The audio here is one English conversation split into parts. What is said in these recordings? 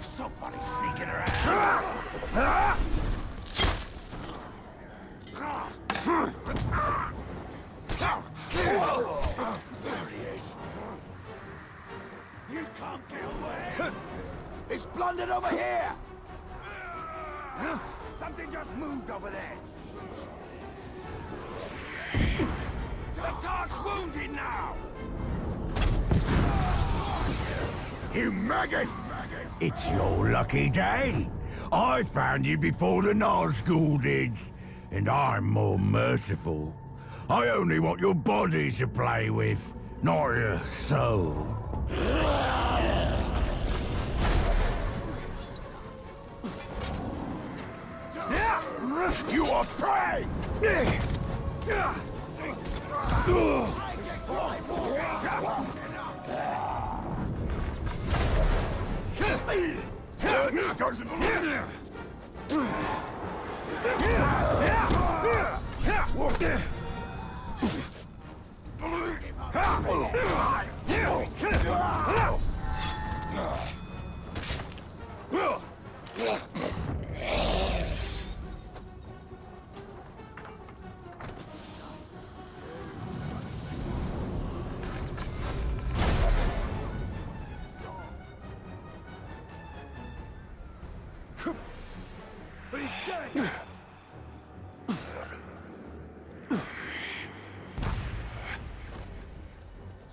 Somebody's sneaking around. There he is. You can't get away. It's blundered over here. Something just moved over there. The dog's wounded now. You maggot! It's your lucky day. I found you before the Nazgul did, and I'm more merciful. I only want your body to play with, not your soul. You are prey!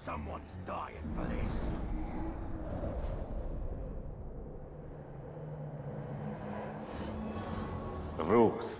Someone's dying for this. Bûth.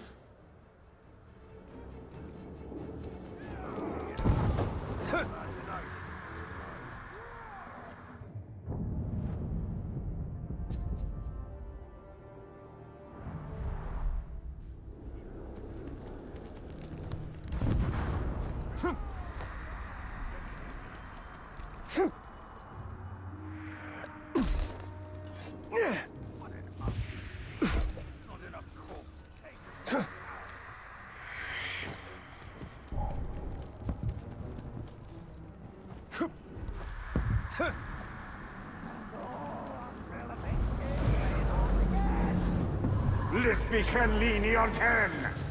LeviGaming1986.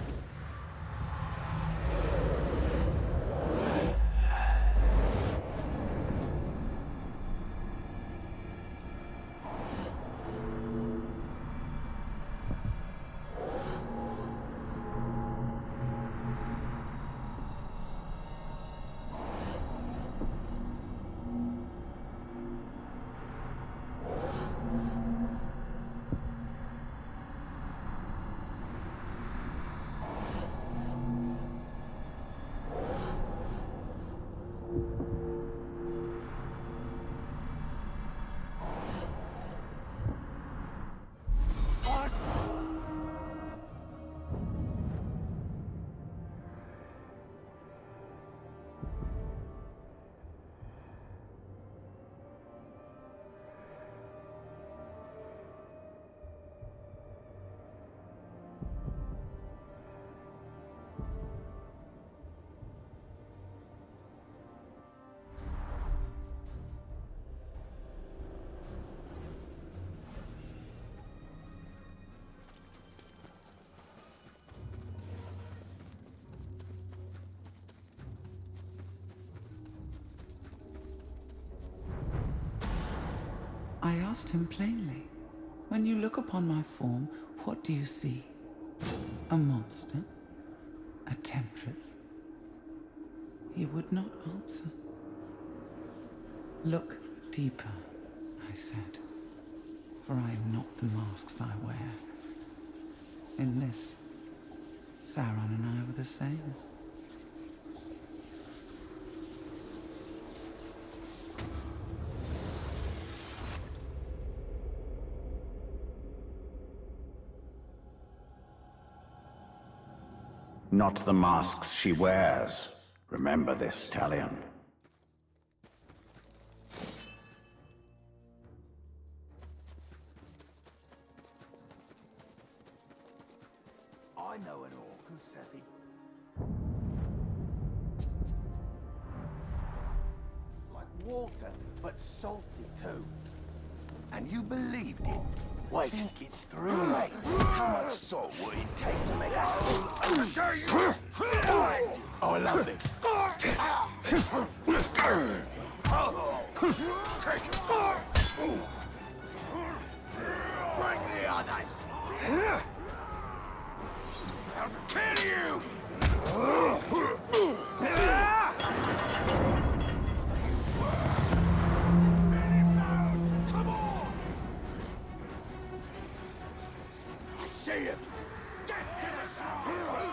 I asked him plainly, when you look upon my form, what do you see? A monster? A temptress? He would not answer. Look deeper, I said, for I am not the masks I wear. In this, Sauron and I were the same. Not the masks she wears. Remember this, Talion. I know an orc who says he... It's like water, but salty too. And you believed it? Wait. Think it through, mate. How much salt would it take to make a whole ocean? Oh, I love this. Bring the others. I'll kill you! Come on! I see him. Get to the side!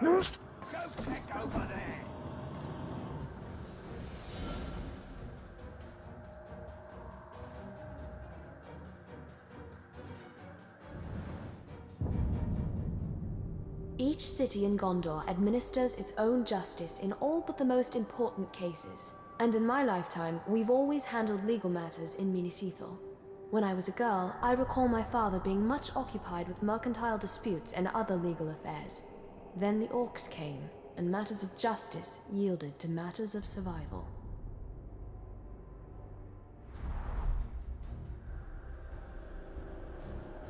Go check over there. Each city in Gondor administers its own justice in all but the most important cases. And in my lifetime, we've always handled legal matters in Minas Ithil. When I was a girl, I recall my father being much occupied with mercantile disputes and other legal affairs. Then the orcs came, and matters of justice yielded to matters of survival.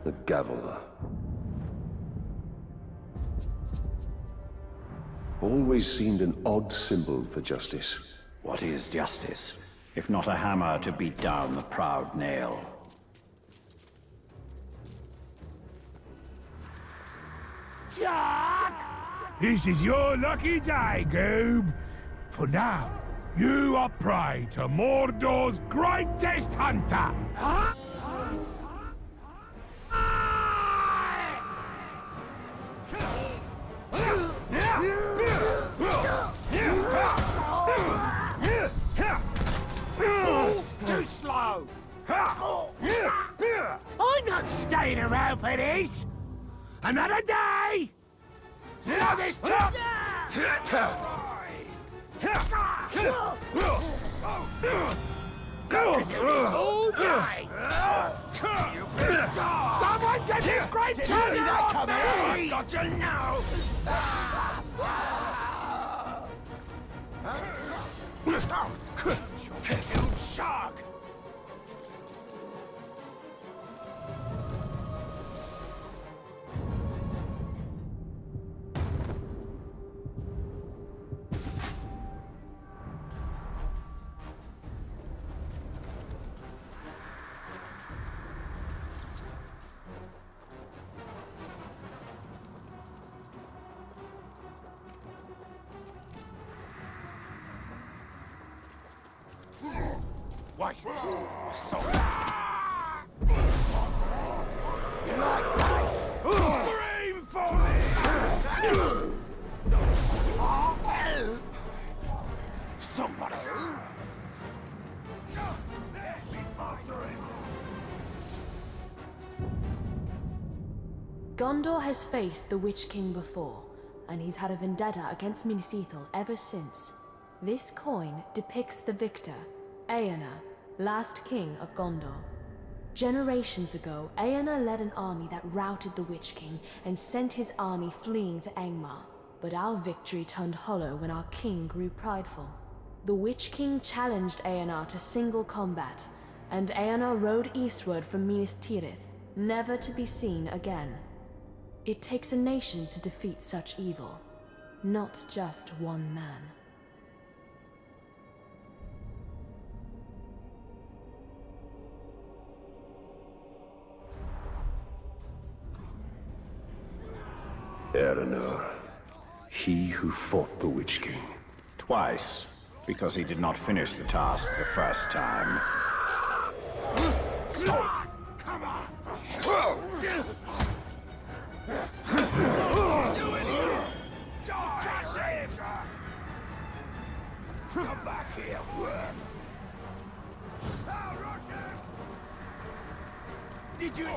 The Gavel. Always seemed an odd symbol for justice. What is justice, if not a hammer to beat down the proud nail? This is your lucky day, Goob. For now, you are prey to Mordor's greatest hunter. Too slow. I'm not staying around for this. Another day. Now this time. All day. Someone get this great turn off me! I got you now. You shark! Wait, so you like that? Scream for me! Somebody! Gondor has faced the Witch King before, and he's had a vendetta against Minas Ithil ever since. This coin depicts the victor, Eonar, last king of Gondor. Generations ago, Eonar led an army that routed the Witch King and sent his army fleeing to Angmar. But our victory turned hollow when our king grew prideful. The Witch King challenged Eonar to single combat, and Eonar rode eastward from Minas Tirith, never to be seen again. It takes a nation to defeat such evil, not just one man. Eonar, he who fought the Witch King. Twice, because he did not finish the task the first time. Come on! Come back here, worm! Did you...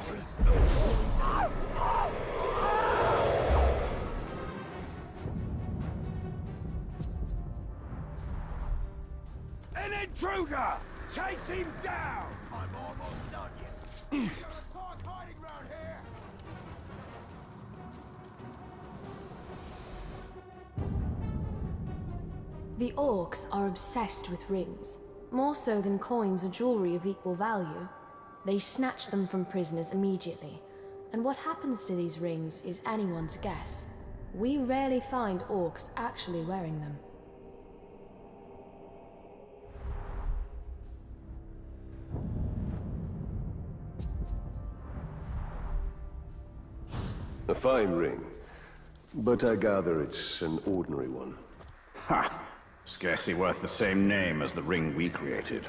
intruder! Chase him down! I'm almost done yet. There's a park hiding round here! The orcs are obsessed with rings, more so than coins or jewelry of equal value. They snatch them from prisoners immediately, and what happens to these rings is anyone's guess. We rarely find orcs actually wearing them. A fine ring, but I gather it's an ordinary one. Ha! Scarcely worth the same name as the ring we created.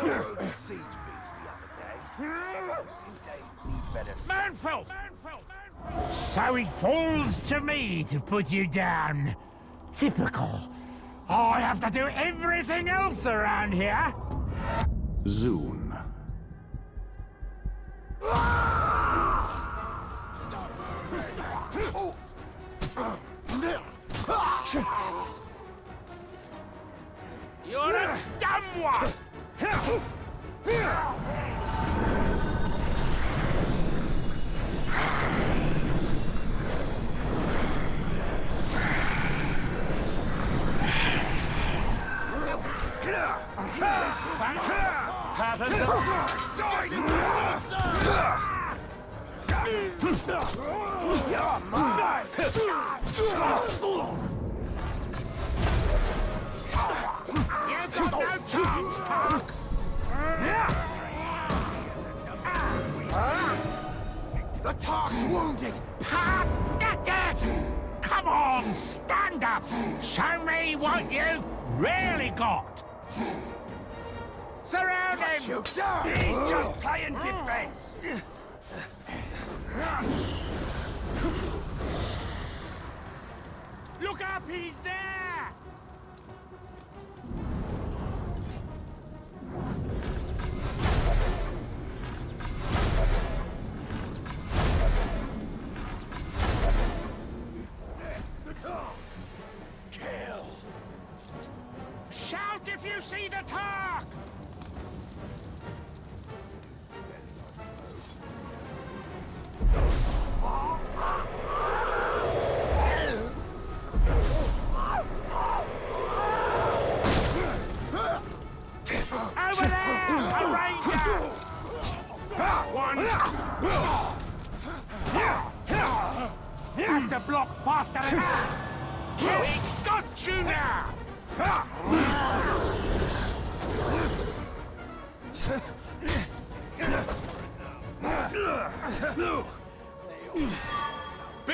Rode the siege beast the other day. Think they need better Manful! So it falls to me to put you down. Typical. I have to do everything else around here. Zunn. You're a dumb one! You're mine! You've got no chance, Tark! The Tark's wounded! Pathetic! Come on, stand up! Show me what you've really got! Surround him! You down! He's just playing defense! Look up, he's there! Kill! Shout if you see the Tark! Over there! A ranger! One! Have to block faster than that! We got you now! Be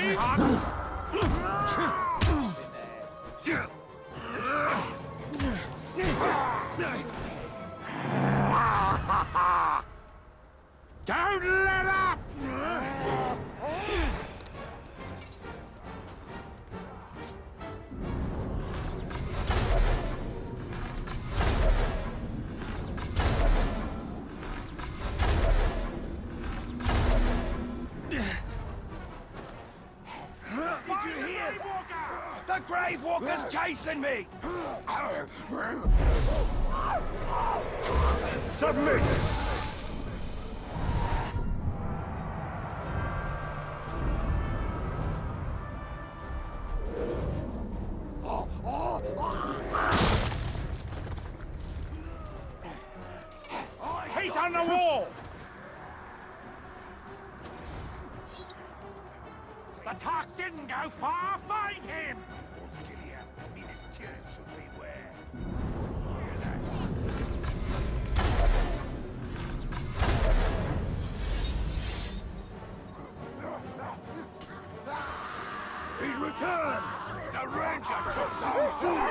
Don't let up! Did you hear? The Grave Walker's chasing me! Submit! He's on the wall! The Tark didn't go far, find him! He's returned! The Ranger took no fool!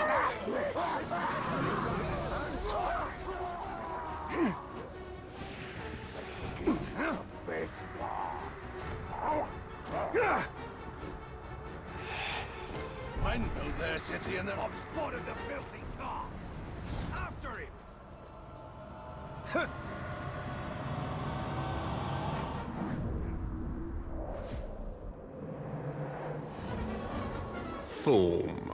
Men built their city and then I've spotted the filthy tar! After him! Thorm.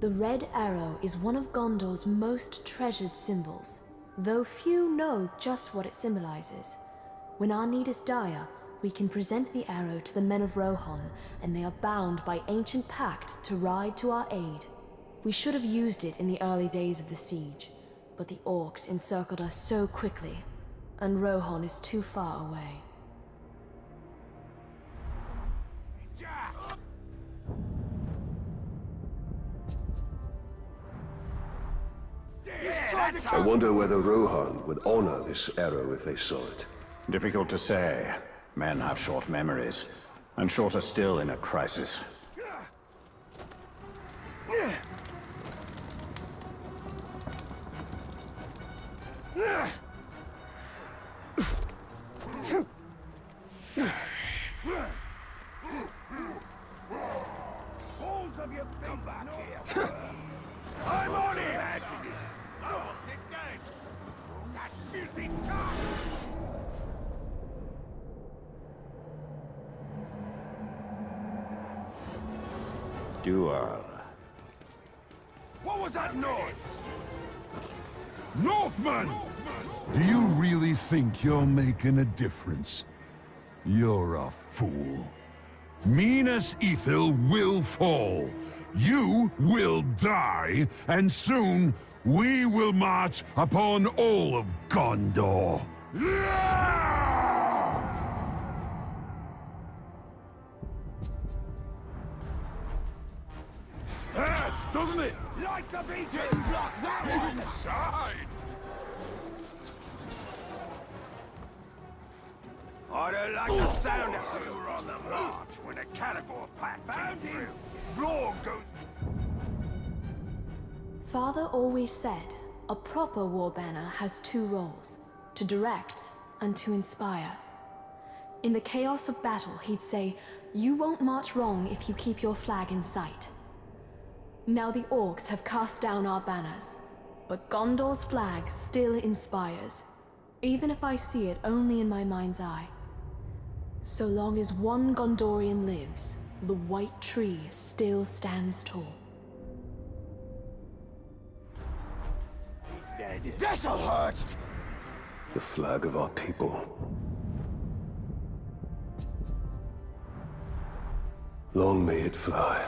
The red arrow is one of Gondor's most treasured symbols, though few know just what it symbolizes. When our need is dire, we can present the arrow to the men of Rohan, and they are bound by ancient pact to ride to our aid. We should have used it in the early days of the siege, but the orcs encircled us so quickly, and Rohan is too far away. I wonder whether Rohan would honor this arrow if they saw it. Difficult to say. Men have short memories, and shorter still in a crisis. Come back here. I'm on it! That filthy tongue! Duar. What was that noise? Northman! Do you really think you're making a difference? You're a fool. Minas Ithil will fall. You will die, and soon we will march upon all of Gondor. Hurts, doesn't it? Like the beating block that one! Side! I don't like the sound of you were on the march when a Caragor pack found you. Blood goes. Father always said, a proper war banner has two roles, to direct and to inspire. In the chaos of battle, he'd say, you won't march wrong if you keep your flag in sight. Now the orcs have cast down our banners, but Gondor's flag still inspires, even if I see it only in my mind's eye. So long as one Gondorian lives, the white tree still stands tall. He's dead. This'll hurt! The flag of our people. Long may it fly.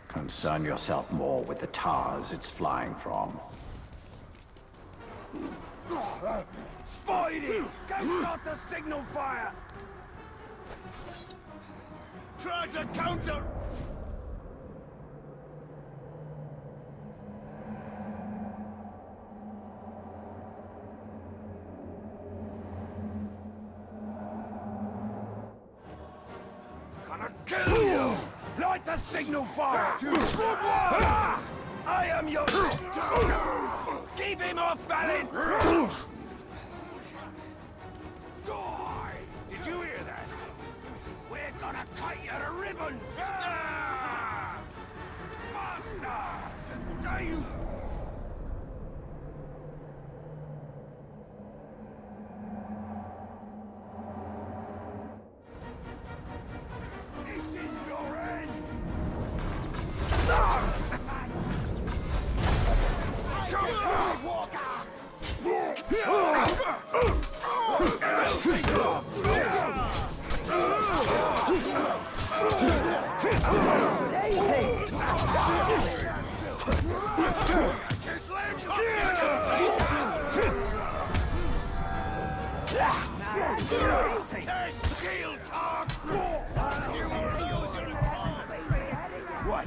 Concern yourself more with the towers it's flying from. Spidey! Go start the signal fire! Try to counter! Gonna kill you! Light the signal fire! Good one! I am your... Keep him off, Balin! Die! Did you hear that? We're gonna cut you to ribbon! Ah! Bastard! Do you... This is your end! What?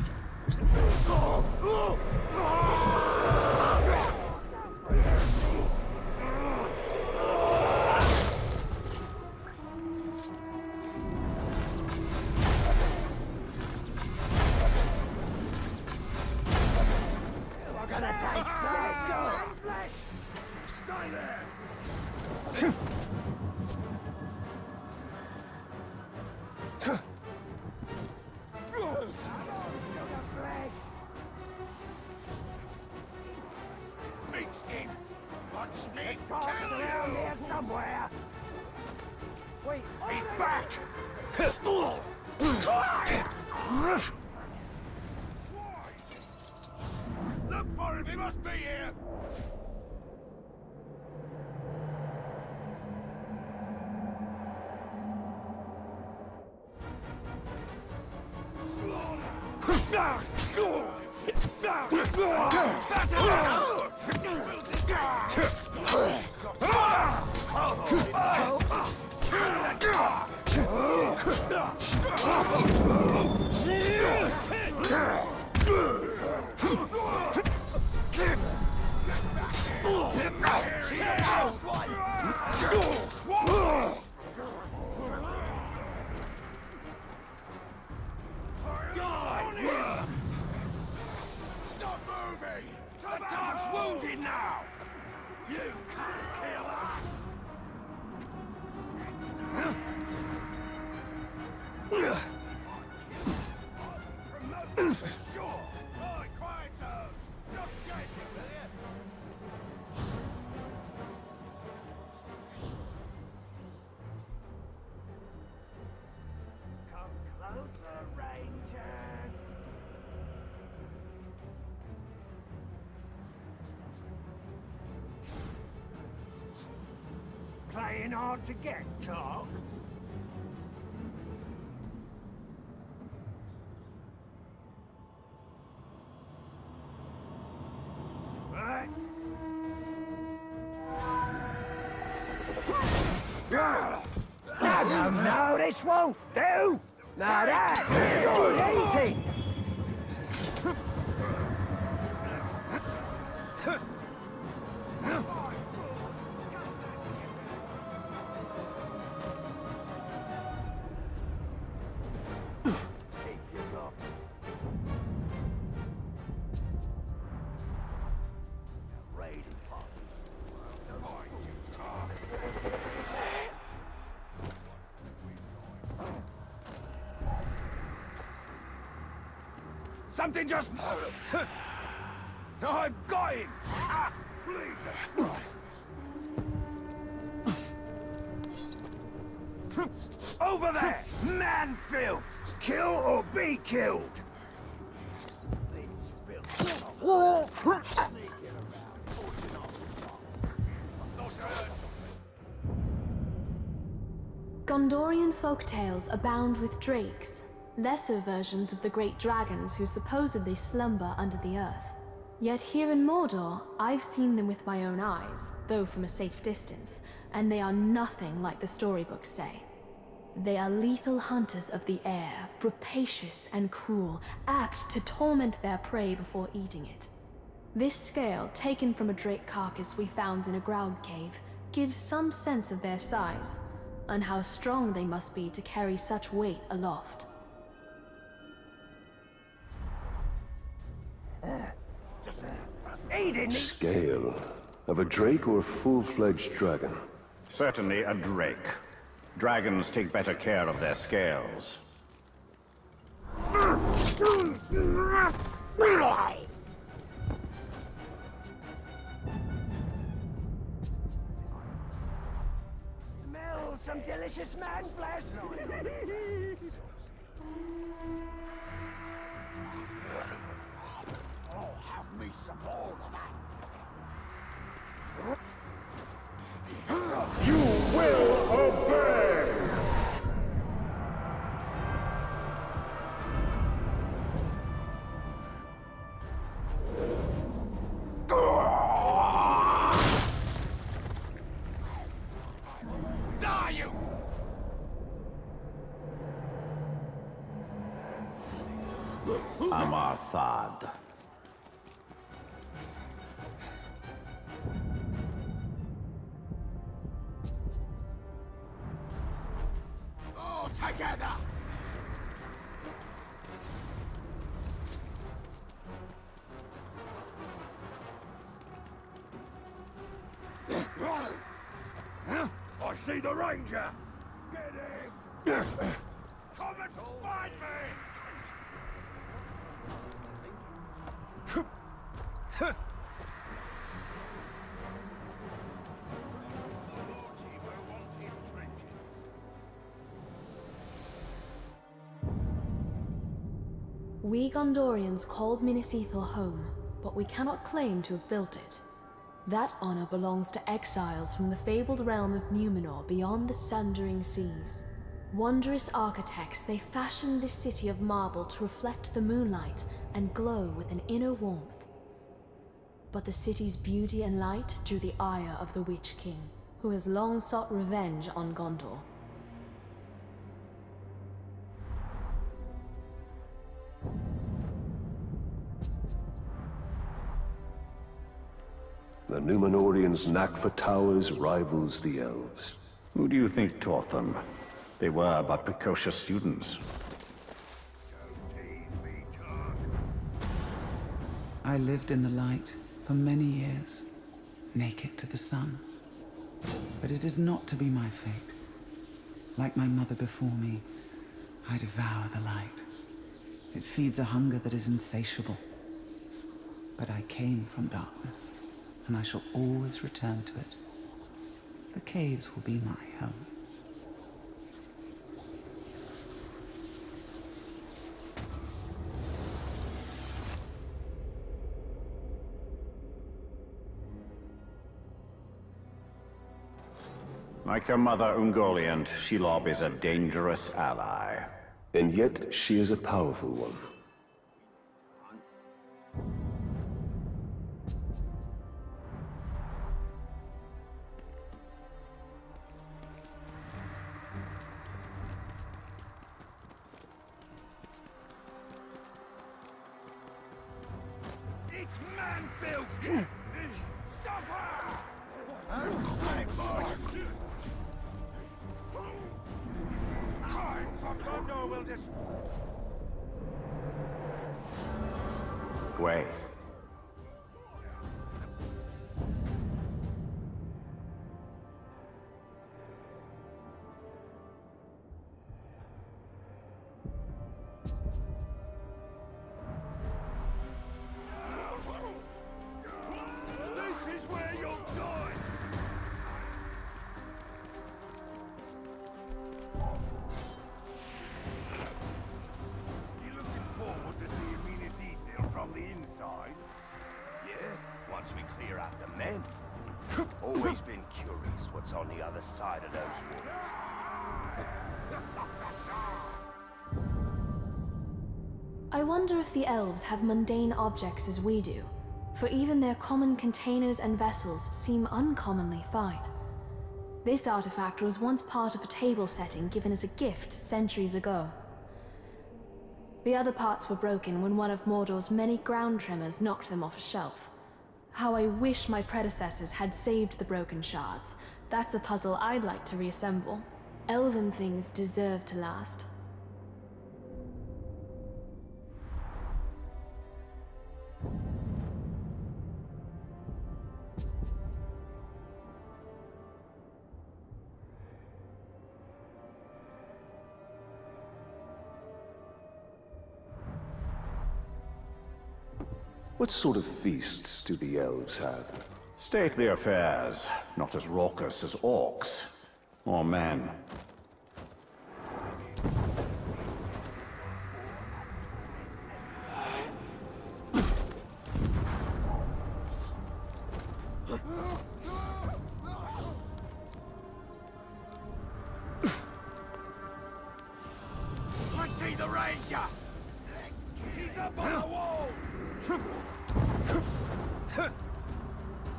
We're gonna die soon. Go! Stay there! Big skin! Punch me! Kill you! Around here somewhere! He's back! Look for him, he must be here! Stop moving! The dog's wounded now! You can't kill us! Sure! Right, quiet down! Stop chasing, will you? Come closer, Ranger! Playing hard to get, Talk? Right. No, this won't do! Now that's good eating! Something just... I've got him! Ah, please. Over there! Man-filth! Kill or be killed! Gondorian folktales abound with drakes, lesser versions of the great dragons who supposedly slumber under the earth. Yet here in Mordor, I've seen them with my own eyes, though from a safe distance, and they are nothing like the storybooks say. They are lethal hunters of the air, rapacious and cruel, apt to torment their prey before eating it. This scale, taken from a drake carcass we found in a ground cave, gives some sense of their size, and how strong they must be to carry such weight aloft. Scale of a drake or a full-fledged dragon? Certainly a drake. Dragons take better care of their scales. Smell some delicious man flesh! Oh, have me some more of that! You will obey! Die, you! Amarthad. All together! I see the ranger! Get him! Come and find me! We Gondorians called Minas Ithil home, but we cannot claim to have built it. That honor belongs to exiles from the fabled realm of Numenor beyond the sundering seas. Wondrous architects, they fashioned this city of marble to reflect the moonlight and glow with an inner warmth. But the city's beauty and light drew the ire of the Witch King, who has long sought revenge on Gondor. The Númenóreans' knack for towers rivals the elves. Who do you think taught them? They were but precocious students. I lived in the light for many years, naked to the sun. But it is not to be my fate. Like my mother before me, I devour the light. It feeds a hunger that is insatiable. But I came from darkness, and I shall always return to it. The caves will be my home. Like her mother Ungoliant, Shelob is a dangerous ally. And yet, she is a powerful one. It's man-built! Suffer! Time for Gondor will just... Gwei. This is where you'll die! You looking forward to seeing Minas Ithil from the inside? Yeah, once we clear out the men. Always been curious what's on the other side of those walls. I wonder if the elves have mundane objects as we do, for even their common containers and vessels seem uncommonly fine. This artifact was once part of a table setting given as a gift centuries ago. The other parts were broken when one of Mordor's many ground tremors knocked them off a shelf. How I wish my predecessors had saved the broken shards. That's a puzzle I'd like to reassemble. Elven things deserve to last. What sort of feasts do the elves have? Stately affairs, not as raucous as orcs or men. I see the ranger! He's up on the wall!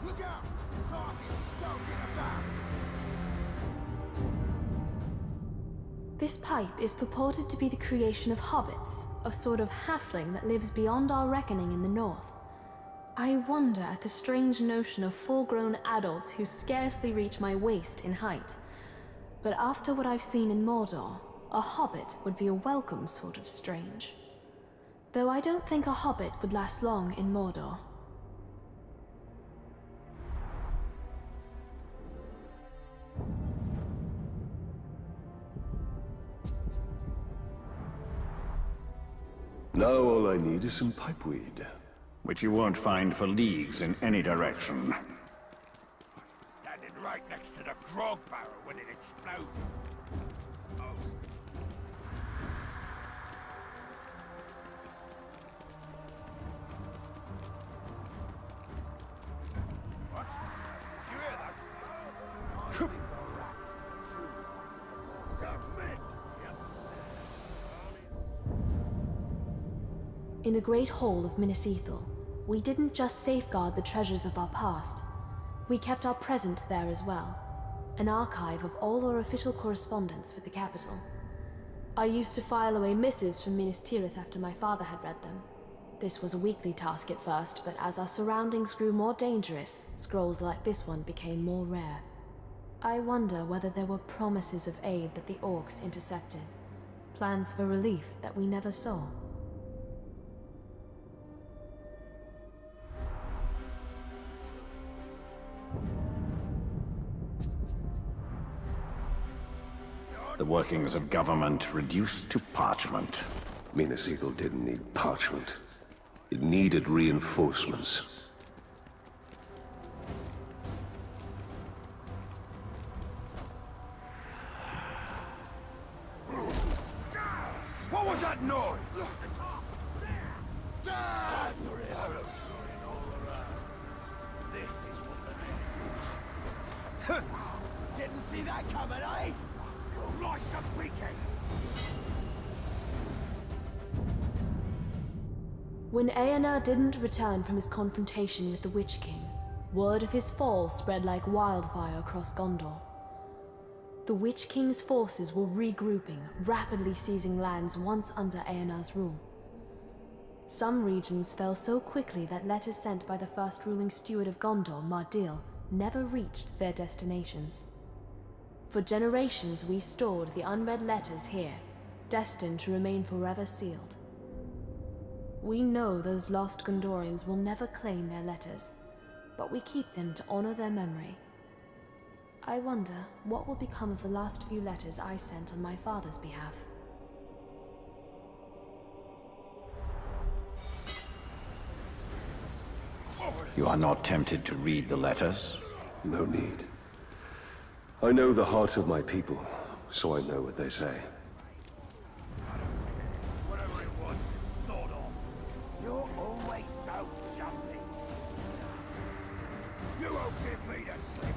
Look out! Talk is scoping about! This pipe is purported to be the creation of hobbits, a sort of halfling that lives beyond our reckoning in the north. I wonder at the strange notion of full-grown adults who scarcely reach my waist in height. But after what I've seen in Mordor, a hobbit would be a welcome sort of strange. Though I don't think a hobbit would last long in Mordor. Now all I need is some pipeweed. Which you won't find for leagues in any direction. Standing right next to the grog barrel when it explodes. Oh. In the Great Hall of Minas Ithil, we didn't just safeguard the treasures of our past. We kept our present there as well. An archive of all our official correspondence with the capital. I used to file away missives from Minas Tirith after my father had read them. This was a weekly task at first, but as our surroundings grew more dangerous, scrolls like this one became more rare. I wonder whether there were promises of aid that the orcs intercepted. Plans for relief that we never saw. The workings of government reduced to parchment. Minas Ithil didn't need parchment. It needed reinforcements. What was that noise? This is what the didn't see that coming, eh? Right to beacon. When Eonar didn't return from his confrontation with the Witch King, word of his fall spread like wildfire across Gondor. The Witch King's forces were regrouping, rapidly seizing lands once under Eonar's rule. Some regions fell so quickly that letters sent by the first ruling steward of Gondor, Mardil, never reached their destinations. For generations we stored the unread letters here, destined to remain forever sealed. We know those lost Gondorians will never claim their letters, but we keep them to honor their memory. I wonder what will become of the last few letters I sent on my father's behalf. You are not tempted to read the letters? No need. I know the heart of my people, so I know what they say. Whatever it was, thought of. You're always so jumpy. You won't give me the slip.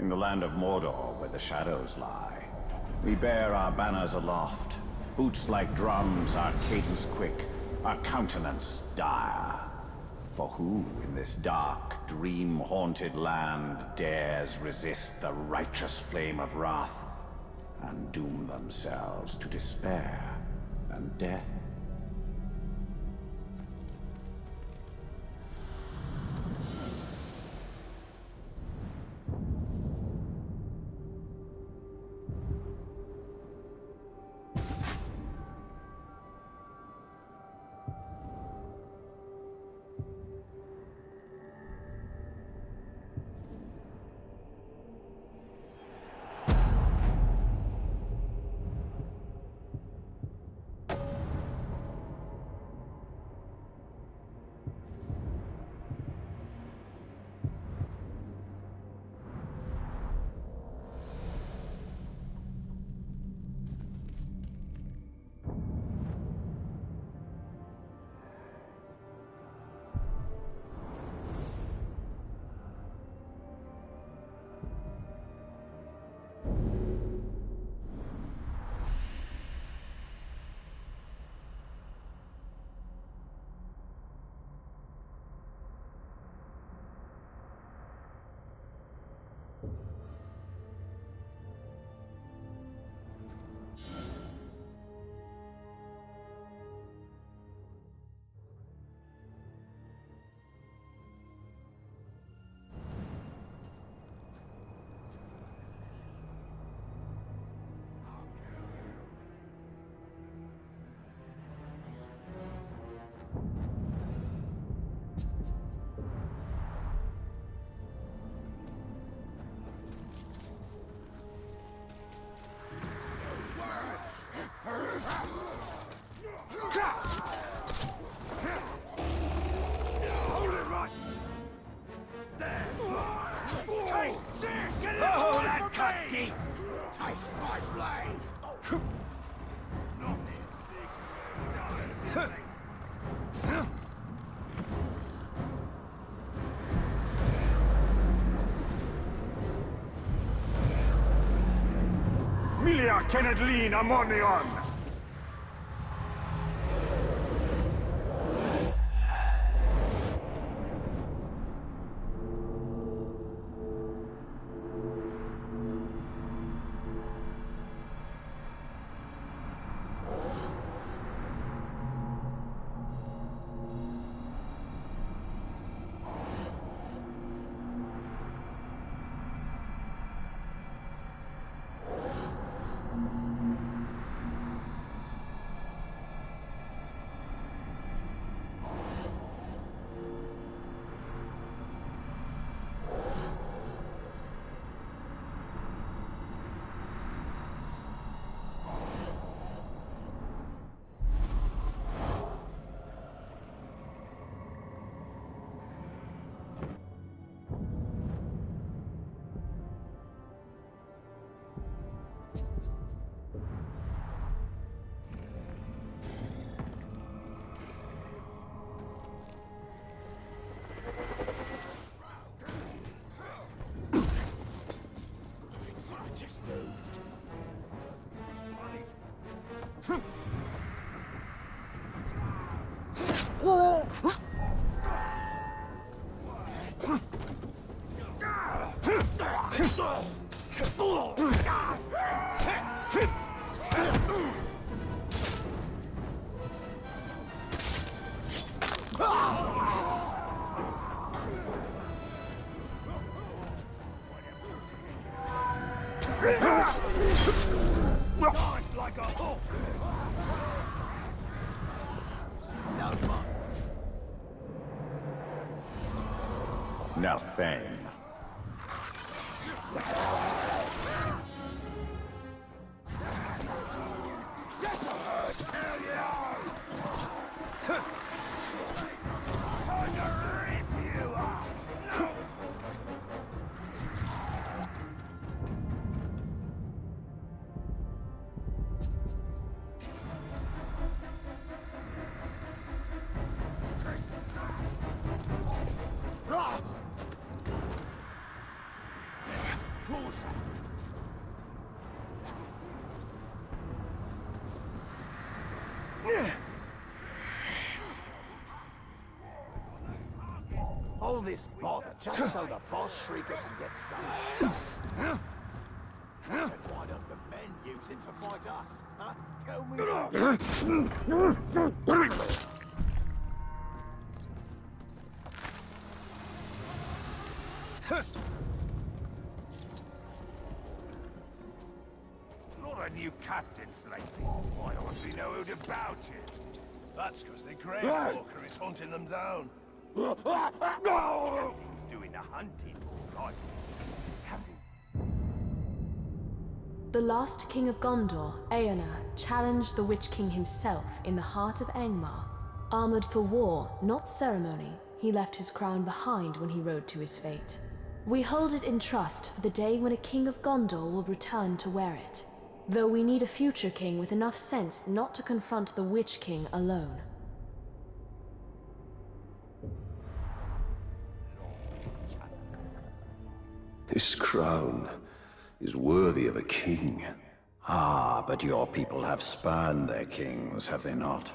the land of Mordor where the shadows lie. We bear our banners aloft, boots like drums, our cadence quick, our countenance dire. For who in this dark, dream-haunted land dares resist the righteous flame of wrath and doom themselves to despair and death? Oh, that cut deep! Taste my blade! Milia Kennedlin Amonion! Just moved. Like a hawk! Now, Thane. All this bother just so the boss shrieker can get some stuff. And why don't the men use it to fight us? Huh? Tell me that. Lot of new captains lately. I hardly know who to bow to. That's because the Grey Walker is hunting them down. He's doing the hunting, all right. The last king of Gondor, Eonar, challenged the Witch King himself in the heart of Angmar. Armored for war, not ceremony, he left his crown behind when he rode to his fate. We hold it in trust for the day when a king of Gondor will return to wear it. Though we need a future king with enough sense not to confront the Witch King alone. This crown is worthy of a king. Ah, but your people have spurned their kings, have they not?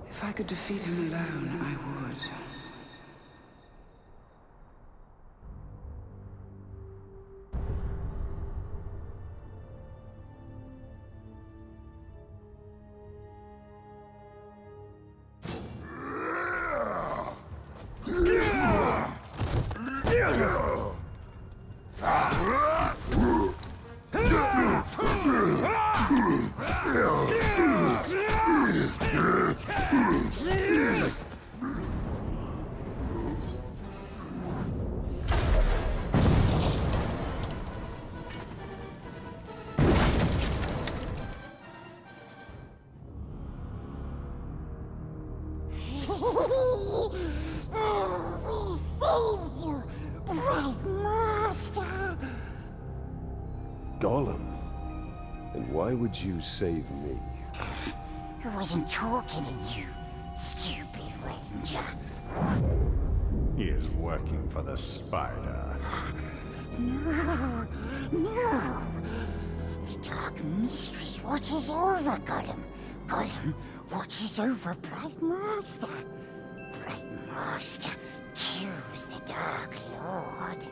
If I could defeat him alone, I would. We saved you, Bright Master! Gollum? And why would you save me? I wasn't talking to you, stupid ranger. He is working for the spider. No, no. The Dark Mistress watches over Gollum. Gollum watches over Bright Master. Bright Master kills the Dark Lord.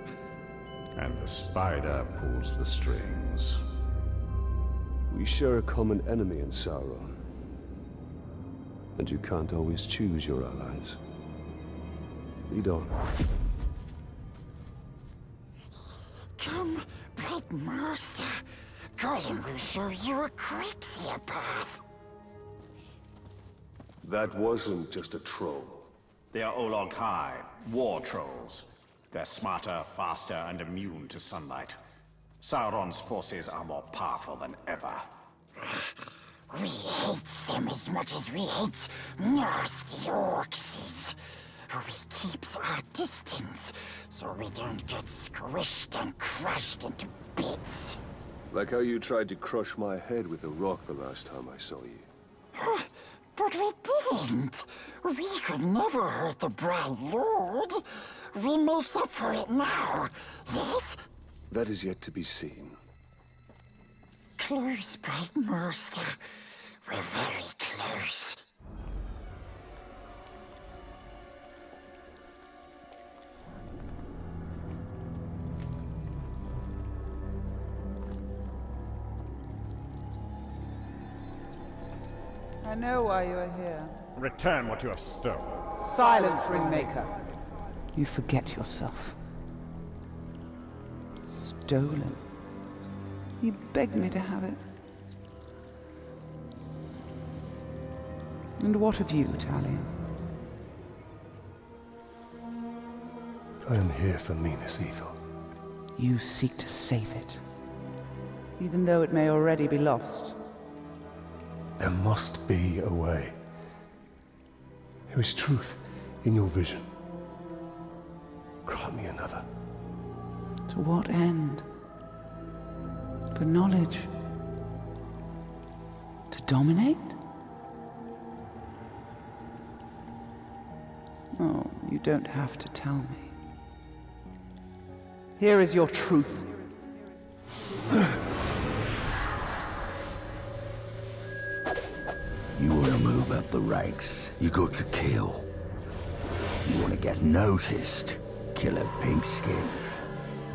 And the spider pulls the strings. We share a common enemy in Sauron. And you can't always choose your allies. Lead on. Come, Bright Master. Gollum will show you a quicker path. That wasn't just a troll. They are Olog High, war trolls. They're smarter, faster, and immune to sunlight. Sauron's forces are more powerful than ever. We hate them as much as we hate nasty orcs. We keeps our distance, so we don't get squished and crushed into bits. Like how you tried to crush my head with a rock the last time I saw you. But we didn't. We could never hurt the Bright Lord. We makes up for it now, yes? That is yet to be seen. Close, Bright Master. We're very close. I know why you are here. Return what you have stolen. Silence, Ringmaker. You forget yourself. Stolen. He begged me to have it. And what of you, Talion? I am here for Minas Ithil. You seek to save it, even though it may already be lost. There must be a way. There is truth in your vision. Grant me another. To what end? For knowledge? To dominate? Oh, you don't have to tell me. Here is your truth. You want to move up the ranks, you got to kill. You want to get noticed, kill a pink skin.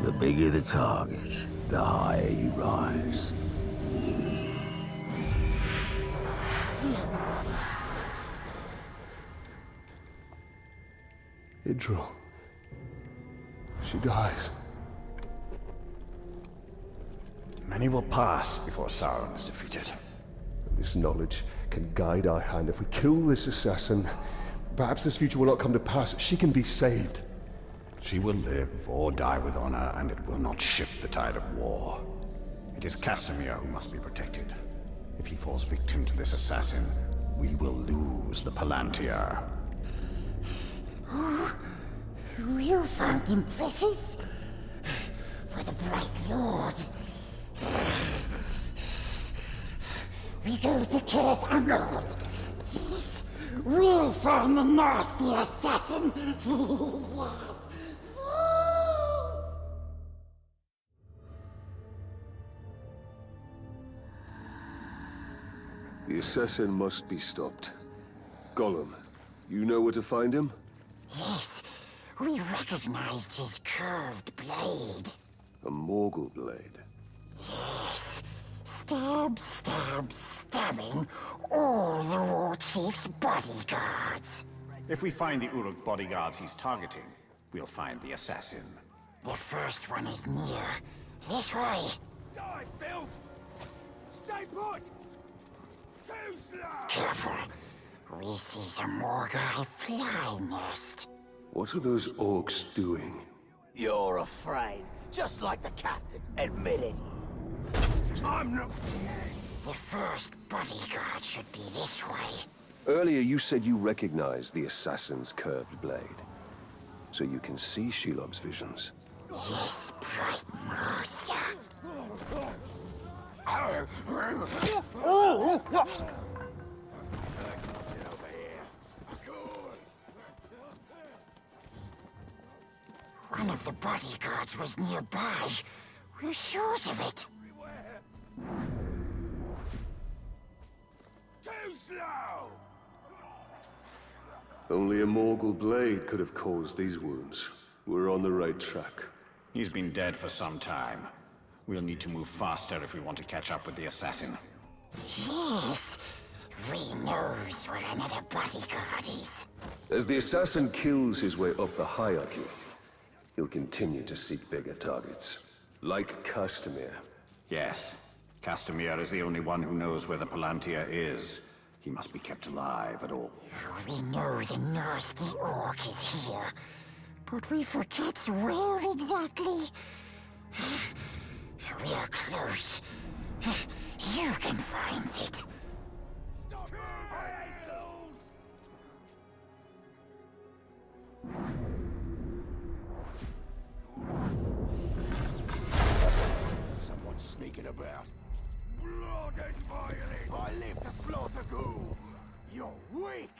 The bigger the target, the higher you rise. Idril. She dies. Many will pass before Sauron is defeated. This knowledge can guide our hand. If we kill this assassin, perhaps this future will not come to pass. She can be saved. She will live or die with honor, and it will not shift the tide of war. It is Castamere who must be protected. If he falls victim to this assassin, we will lose the Palantir. You found him precious? For the Bright Lord. We go to Kirith Ungol. Yes, we'll find the nasty assassin. Yes. The assassin must be stopped. Gollum, you know where to find him? Yes, we recognized his curved blade. A Morgul blade. Yes. Stab, stab, stabbing all the war chief's bodyguards. If we find the Uruk bodyguards he's targeting, we'll find the assassin. The first one is near. This way. Die, Bill! Stay put! Too slow! Careful. We see a Morgai fly nest. What are those orcs doing? You're afraid, just like the captain. Admit it. I'm not... The first bodyguard should be this way. Earlier you said you recognized the assassin's curved blade. So you can see Shelob's visions. Yes, Bright Master. One of the bodyguards was nearby. We're sure of it. Too slow! Only a Morgul blade could have caused these wounds. We're on the right track. He's been dead for some time. We'll need to move faster if we want to catch up with the assassin. Yes. We knows where another bodyguard is. As the assassin kills his way up the hierarchy, he'll continue to seek bigger targets. Like Castamere. Yes. Castamere is the only one who knows where the Palantir is. He must be kept alive at all. We know the nasty orc is here, but we forget where exactly. We are close. You can find it. about? Blood and violence! I live to slaughter ghouls! You're weak!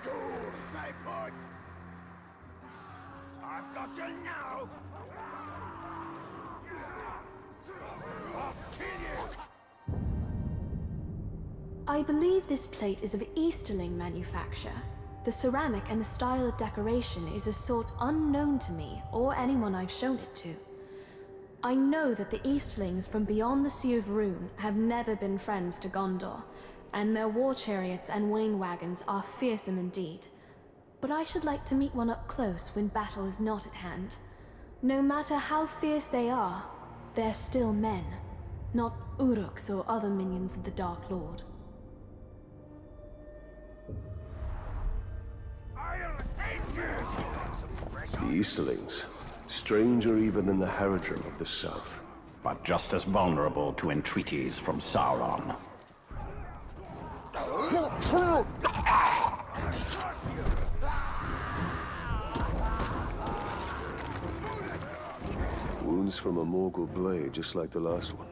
Ghouls, stay put! I've got you now! I'll kill you! I believe this plate is of Easterling manufacture. The ceramic and the style of decoration is a sort unknown to me or anyone I've shown it to. I know that the Easterlings from beyond the Sea of Rune have never been friends to Gondor, and their war chariots and wain wagons are fearsome indeed. But I should like to meet one up close when battle is not at hand. No matter how fierce they are, they're still men, not Uruks or other minions of the Dark Lord. The Easterlings, stranger even than the Haradrim of the South. But just as vulnerable to entreaties from Sauron. Wounds from a Morgul blade, just like the last one.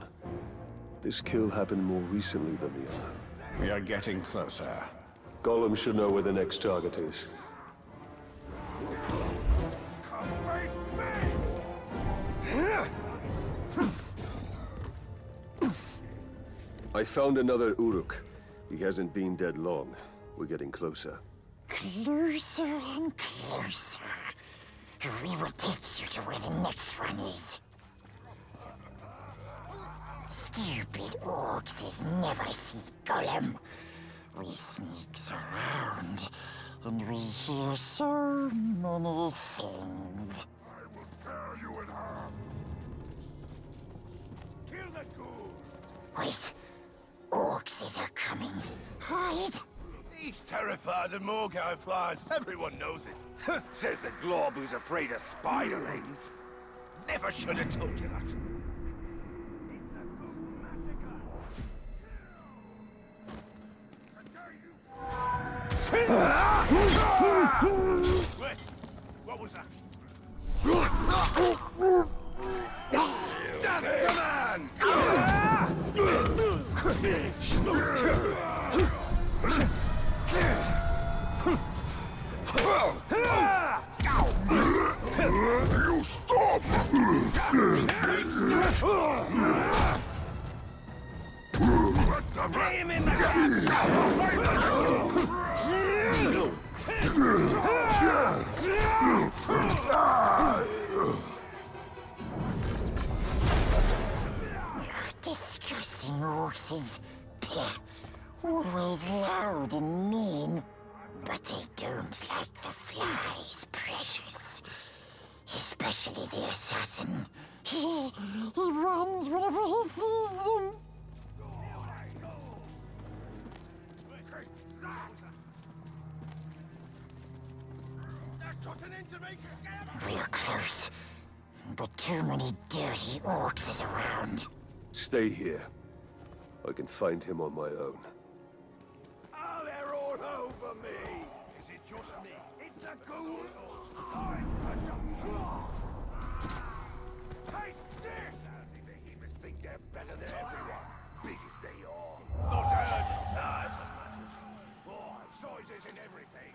This kill happened more recently than the other. We are getting closer. Gollum should know where the next target is. I found another Uruk. He hasn't been dead long. We're getting closer. Closer and closer. We will take you to where the next one is. Stupid orcs never see Gollum. We sneaks around, and we hear so many things. I will tear you in half. Kill the ghoul. Wait. Orcs are coming. Hide! He's terrified of Morgul flies. Everyone knows it. Says the glob who's afraid of spiderlings. Never should have told you that. Wait, what was that? Gentlemen! You stop! Aim in the cats! Disgusting orcs. Always loud and mean. But they don't like the flies, precious. Especially the assassin. He runs whenever he sees them. We're close, but too many dirty orcs is around. Stay here. I can find him on my own. Oh, they're all over me. Is it just me? It's a ghoul. Take this! The behemoths think they're better than everyone, big as they are. Not hurt size matters. Oh, size isn't everything.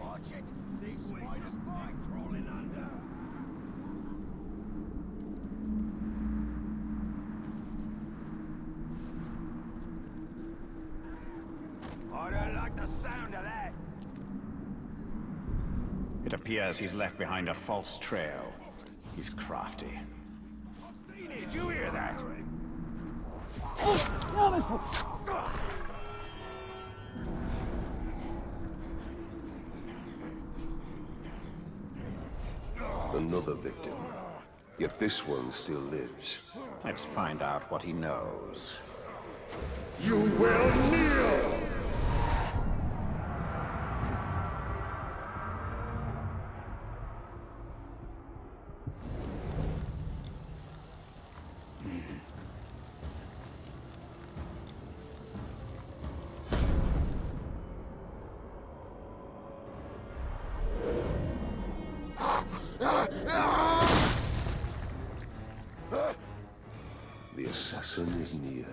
Watch it! These spiders' bites rolling under! I don't like the sound of that! It appears he's left behind a false trail. He's crafty. Did you hear that? Another victim. Yet this one still lives. Let's find out what he knows. You will kneel! The assassin is near.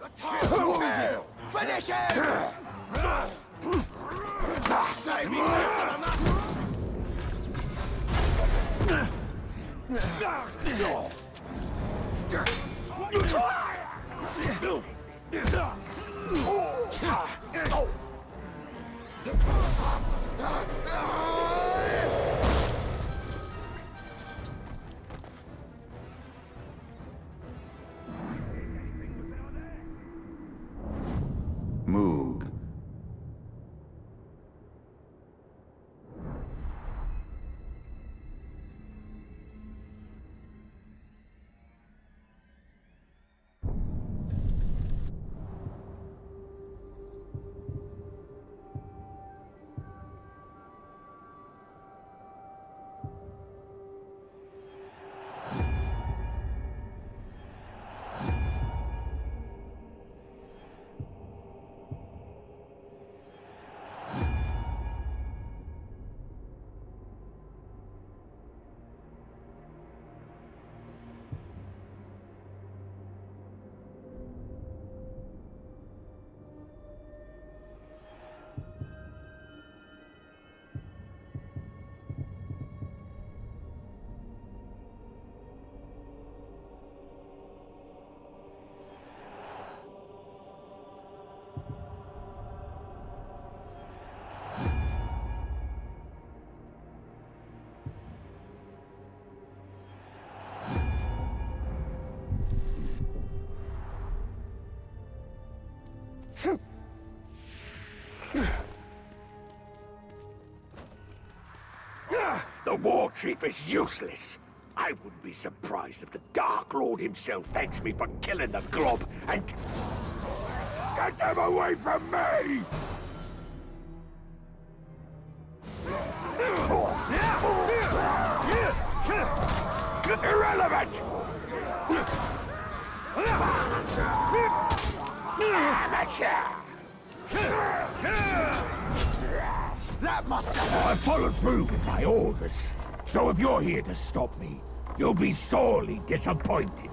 The time's wounded! Finish him! Save me next time, Mûg. The war chief is useless. I wouldn't be surprised if the Dark Lord himself thanks me for killing the glob and... Get them away from me! Irrelevant! Amateur! That must have... I followed through with my orders. So if you're here to stop me, you'll be sorely disappointed.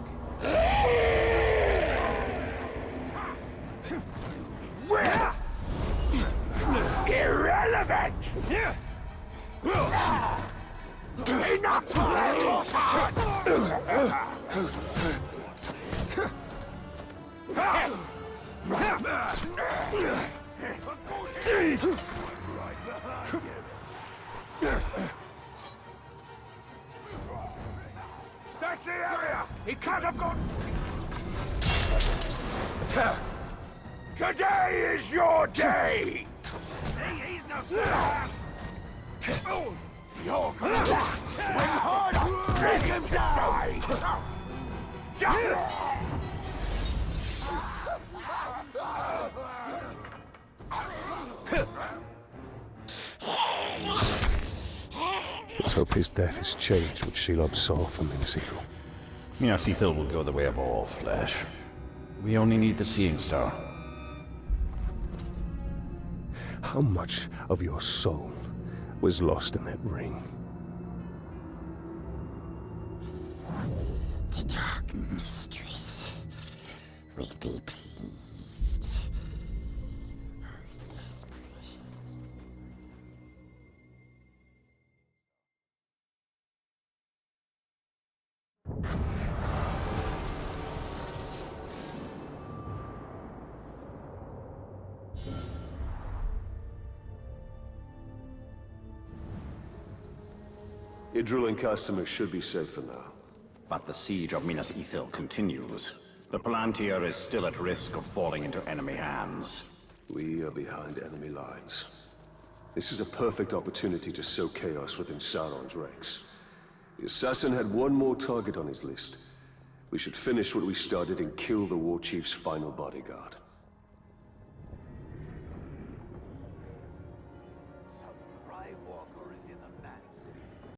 Where? Irrelevant! Enough! That's the area! He can't have gone... Today is your day! He's no sir! You're gonna swing harder! Break him down! Let's hope his death has changed what Shelob saw from Ithildin. Ithildin will go the way of all flesh. We only need the Seeing Star. How much of your soul was lost in that ring? The Dark Mistress will be pleased. Yes, precious. Ithildin customers should be safe for now. But the siege of Minas Ithil continues. The Palantir is still at risk of falling into enemy hands. We are behind enemy lines. This is a perfect opportunity to sow chaos within Sauron's ranks. The assassin had one more target on his list. We should finish what we started and kill the war chief's final bodyguard.